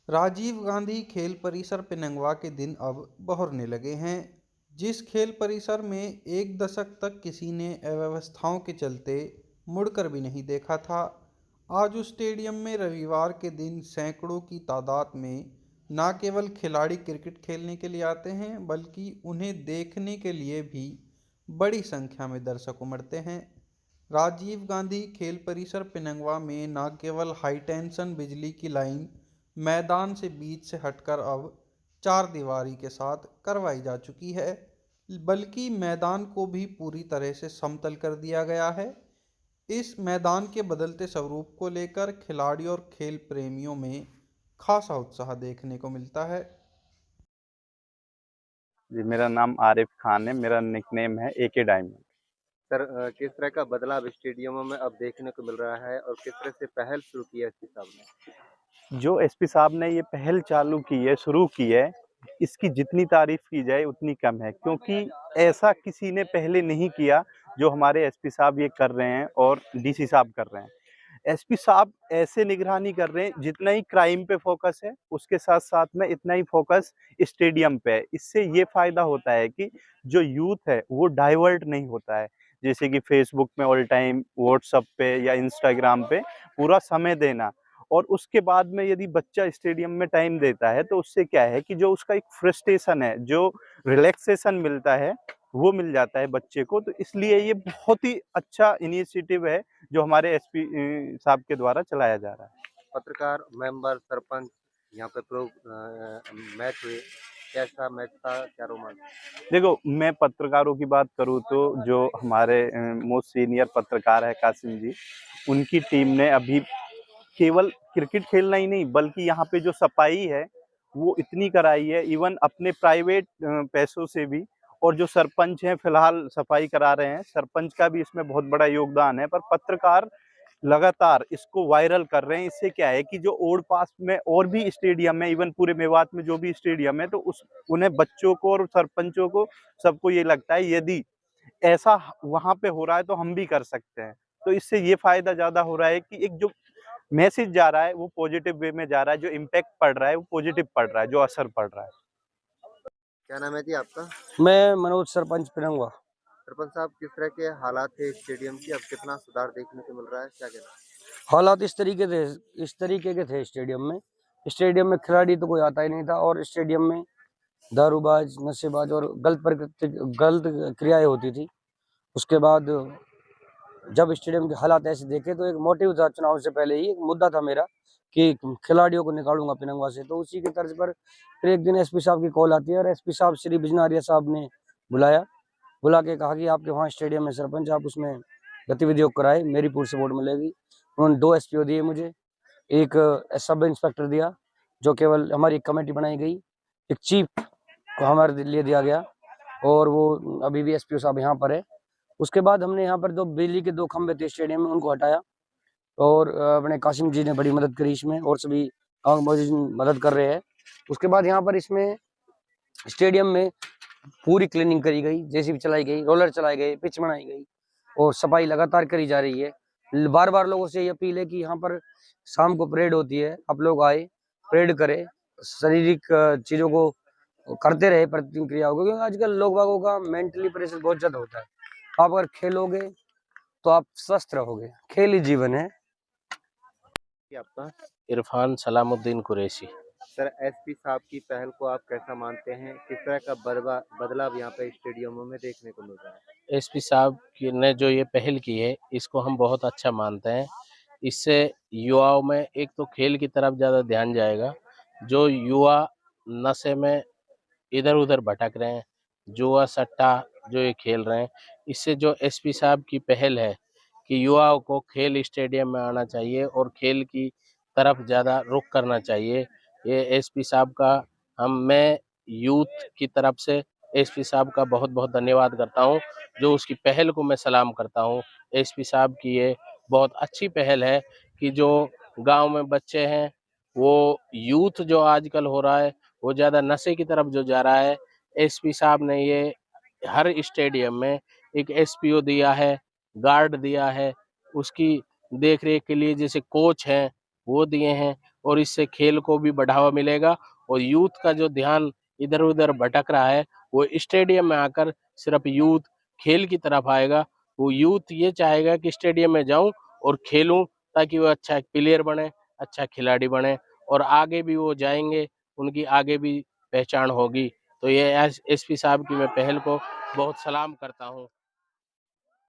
राजीव गांधी खेल परिसर पिनंगवा के दिन अब बहुरने लगे हैं। जिस खेल परिसर में एक दशक तक किसी ने अव्यवस्थाओं के चलते मुड़कर भी नहीं देखा था, आज उस स्टेडियम में रविवार के दिन सैकड़ों की तादाद में न केवल खिलाड़ी क्रिकेट खेलने के लिए आते हैं, बल्कि उन्हें देखने के लिए भी बड़ी संख्या में दर्शक उमड़ते हैं। राजीव गांधी खेल परिसर पिनंगवा में न केवल हाई टेंशन बिजली की लाइन मैदान से बीच से हटकर अब चार दीवारी के साथ करवाई जा चुकी है, बल्कि मैदान को भी पूरी तरह से समतल कर दिया गया है। इस मैदान के बदलते स्वरूप को लेकर खिलाड़ी और खेल प्रेमियों में खासा उत्साह देखने को मिलता है। जी, मेरा नाम आरिफ खान है। मेरा निकनेम है एके डायमंड। सर, किस तरह का बदलाव स्टेडियमों में अब देखने को मिल रहा है और किस तरह से पहल शुरू की है एसपी साहब ने? जो एसपी साहब ने ये पहल चालू की है, शुरू की है, इसकी जितनी तारीफ की जाए उतनी कम है, क्योंकि ऐसा किसी ने पहले नहीं किया जो हमारे एसपी साहब ये कर रहे हैं और डीसी साहब कर रहे हैं। एसपी साहब ऐसे निगरानी कर रहे हैं, जितना ही क्राइम पे फोकस है उसके साथ साथ में इतना ही फोकस स्टेडियम पे है। इससे ये फायदा होता है कि जो यूथ है वो डाइवर्ट नहीं होता है, जैसे कि फेसबुक में ऑल टाइम, व्हाट्सएप पे या इंस्टाग्राम पे पूरा समय देना। और उसके बाद में यदि बच्चा स्टेडियम में टाइम देता है तो उससे क्या है कि जो उसका एक फ्रस्ट्रेशन है, जो रिलैक्सेशन मिलता है, वो मिल जाता है बच्चे को। तो इसलिए ये बहुत ही अच्छा इनिशिएटिव है जो हमारे एसपी साहब के द्वारा चलाया जा रहा है। पत्रकार, मेंबर, सरपंच यहाँ पे प्रो मैच हुए, कैसा मैच था, क्या रोमांच? देखो, मैं पत्रकारों की बात करूँ तो जो हमारे मोस्ट सीनियर पत्रकार है कासिम जी, उनकी टीम ने अभी केवल क्रिकेट खेलना ही नहीं बल्कि यहाँ पे जो सफाई है वो इतनी कराई है, इवन अपने प्राइवेट पैसों से भी। और जो सरपंच हैं फिलहाल सफाई करा रहे हैं, सरपंच का भी इसमें बहुत बड़ा योगदान है। पर पत्रकार लगातार इसको वायरल कर रहे हैं। इससे क्या है कि जो ओड पास में और भी स्टेडियम है, इवन पूरे मेवात में जो भी स्टेडियम है, तो उस उन्हें बच्चों को और सरपंचों को सबको ये लगता है यदि ऐसा वहां पे हो रहा है तो हम भी कर सकते हैं। तो इससे ये फायदा ज्यादा हो रहा है कि एक जो मैसेज जा रहा है वो पॉजिटिव वे में जा रहा है, जो इम्पैक्ट पड़ रहा है वो पॉजिटिव पड़ रहा है, जो असर पड़ रहा है। क्या नाम है जी आपका? मैं मनोज, सरपंच पिनंगवा। सरपंच साहब, किस तरह के हालात थे स्टेडियम की, अब कितना सुधार देखने को मिल रहा है, क्या कहना है? हालात इस तरीके के थे स्टेडियम में खिलाड़ी तो कोई आता ही नहीं था, और स्टेडियम में दारूबाज, नशेबाज और गलत क्रियाएं होती थी। उसके बाद जब स्टेडियम के हालात ऐसे देखे तो एक मोटिव था, चुनाव से पहले ही एक मुद्दा था मेरा कि खिलाड़ियों को निकालूंगा पिनंगवा से। तो उसी की तर्ज पर फिर एक दिन एसपी साहब की कॉल आती है, और एसपी साहब श्री बिजनारिया साहब ने बुला के कहा कि आपके वहाँ स्टेडियम में सरपंच, आप उसमें गतिविधियों कराए, मेरी पूरी सपोर्ट मिलेगी। उन्होंने 2 एसपीओ दिए मुझे, एक सब इंस्पेक्टर दिया, जो केवल हमारी कमेटी बनाई गई, एक चीफ को हमारे लिए दिया गया, और वो अभी भी एसपीओ साहब यहाँ पर है। उसके बाद हमने यहाँ पर 2 बिजली के 2 खंभे थे स्टेडियम में, उनको हटाया, और अपने कासिम जी ने बड़ी मदद करी इसमें, और सभी मदद कर रहे हैं। उसके बाद यहाँ पर इसमें स्टेडियम में पूरी क्लीनिंग करी गई, जेसीबी चलाई गई, रोलर चलाए गए, पिच बनाई गई, और सफाई लगातार करी जा रही है। बार बार लोगों से ये अपील है कि यहाँ पर शाम को परेड होती है, आप लोग आए, परेड करें, शारीरिक चीजों को करते रहे, प्रतिक्रियाओं को, क्योंकि आजकल लोग बागों का मेंटली प्रेशर बहुत ज्यादा होता है। आप अगर खेलोगे तो आप स्वस्थ रहोगे, खेल ही जीवन है। कि आपका? इरफान सलामुद्दीन कुरैशी। सर, एसपी साहब की पहल को आप कैसा मानते हैं? किस तरह का बदलाव यहाँ पे स्टेडियमों में देखने को मिल रहा है? एसपी साहब ने जो ये पहल की है इसको हम बहुत अच्छा मानते हैं। इससे युवाओं में एक तो खेल की तरफ ज़्यादा ध्यान जाएगा। जो युवा नशे में इधर उधर भटक रहे हैं, जुआ सट्टा जो ये खेल रहे हैं, इससे जो एसपी साहब की पहल है कि युवाओं को खेल स्टेडियम में आना चाहिए और खेल की तरफ ज़्यादा रुख करना चाहिए, ये एसपी साहब का मैं यूथ की तरफ से एसपी साहब का बहुत बहुत धन्यवाद करता हूँ। जो उसकी पहल को मैं सलाम करता हूँ। एसपी साहब की ये बहुत अच्छी पहल है कि जो गांव में बच्चे हैं, वो यूथ जो आजकल हो रहा है वो ज़्यादा नशे की तरफ जो जा रहा है, एसपी साहब ने ये हर स्टेडियम में एक एसपीओ दिया है, गार्ड दिया है, उसकी देख रेख के लिए जैसे कोच हैं, वो दिए हैं, और इससे खेल को भी बढ़ावा मिलेगा और यूथ का जो ध्यान इधर उधर भटक रहा है वो स्टेडियम में आकर सिर्फ यूथ खेल की तरफ आएगा। वो यूथ ये चाहेगा कि स्टेडियम में जाऊं और खेलूं, ताकि वो अच्छा प्लेयर बने, अच्छा खिलाड़ी बने, और आगे भी वो जाएंगे, उनकी आगे भी पहचान होगी। तो ये एसपी साहब की मैं पहल को बहुत सलाम करता हूँ।